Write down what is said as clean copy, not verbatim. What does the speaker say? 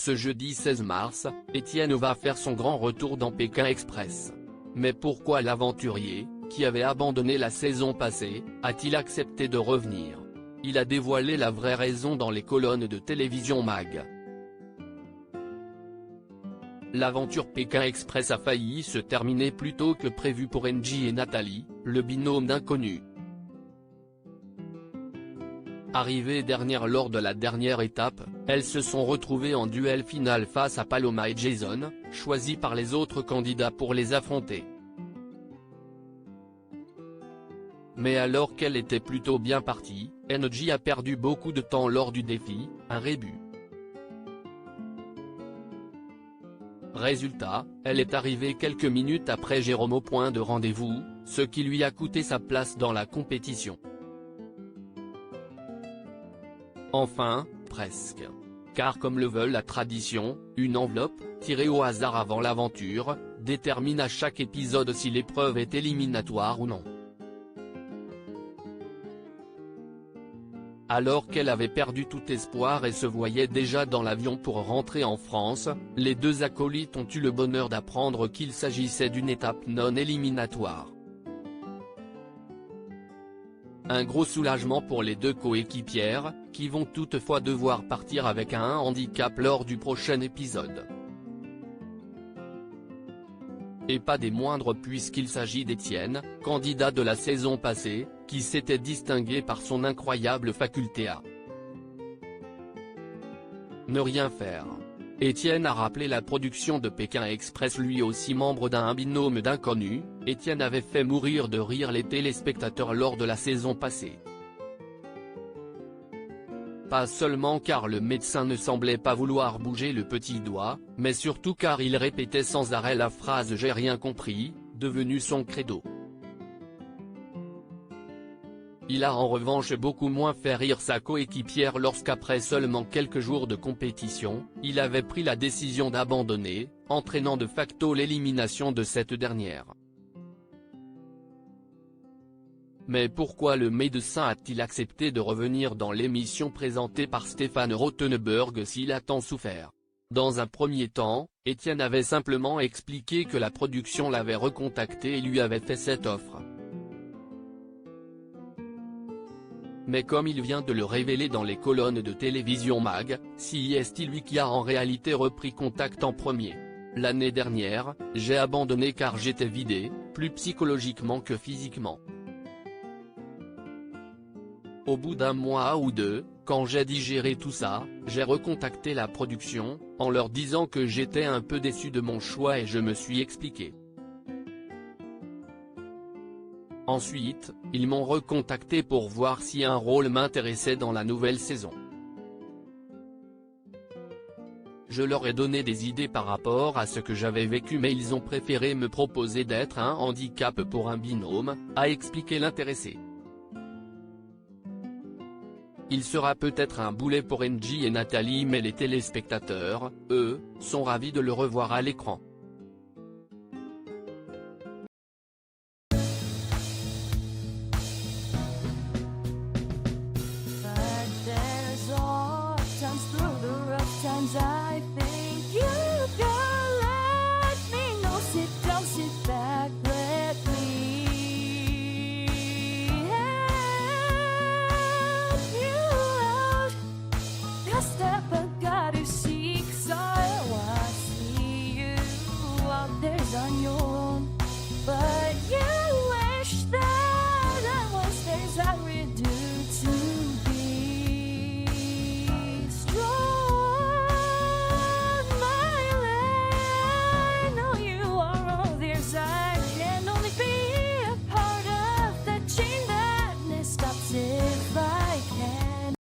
Ce jeudi 16 mars, Étienne va faire son grand retour dans Pékin Express. Mais pourquoi l'aventurier, qui avait abandonné la saison passée, a-t-il accepté de revenir? Il a dévoilé la vraie raison dans les colonnes de Télévision Mag. L'aventure Pékin Express a failli se terminer plus tôt que prévu pour Engie et Nathalie, le binôme d'inconnus. Arrivées dernières lors de la dernière étape, elles se sont retrouvées en duel final face à Paloma et Jason, choisis par les autres candidats pour les affronter. Mais alors qu'elle était plutôt bien partie, Engie a perdu beaucoup de temps lors du défi, un rébut. Résultat, elle est arrivée quelques minutes après Jérôme au point de rendez-vous, ce qui lui a coûté sa place dans la compétition. Enfin, presque. Car comme le veut la tradition, une enveloppe, tirée au hasard avant l'aventure, détermine à chaque épisode si l'épreuve est éliminatoire ou non. Alors qu'elle avait perdu tout espoir et se voyait déjà dans l'avion pour rentrer en France, les deux acolytes ont eu le bonheur d'apprendre qu'il s'agissait d'une étape non éliminatoire. Un gros soulagement pour les deux coéquipières, qui vont toutefois devoir partir avec un handicap lors du prochain épisode. Et pas des moindres puisqu'il s'agit d'Étienne, candidat de la saison passée, qui s'était distingué par son incroyable faculté à ne rien faire. Étienne a rappelé la production de Pékin Express, lui aussi membre d'un binôme d'inconnus. Étienne avait fait mourir de rire les téléspectateurs lors de la saison passée. Pas seulement car le médecin ne semblait pas vouloir bouger le petit doigt, mais surtout car il répétait sans arrêt la phrase « j'ai rien compris », devenue son credo. Il a en revanche beaucoup moins fait rire sa coéquipière lorsqu'après seulement quelques jours de compétition, il avait pris la décision d'abandonner, entraînant de facto l'élimination de cette dernière. Mais pourquoi le médecin a-t-il accepté de revenir dans l'émission présentée par Stéphane Rothenberg s'il a tant souffert? Dans un premier temps, Étienne avait simplement expliqué que la production l'avait recontacté et lui avait fait cette offre. Mais comme il vient de le révéler dans les colonnes de Télévision Mag, c'est lui qui a en réalité repris contact en premier. L'année dernière, j'ai abandonné car j'étais vidé, plus psychologiquement que physiquement. Au bout d'un mois ou deux, quand j'ai digéré tout ça, j'ai recontacté la production, en leur disant que j'étais un peu déçu de mon choix et je me suis expliqué. Ensuite, ils m'ont recontacté pour voir si un rôle m'intéressait dans la nouvelle saison. Je leur ai donné des idées par rapport à ce que j'avais vécu mais ils ont préféré me proposer d'être un handicap pour un binôme, a expliqué l'intéressé. Il sera peut-être un boulet pour Engie et Nathalie mais les téléspectateurs, eux, sont ravis de le revoir à l'écran. Times through the rough times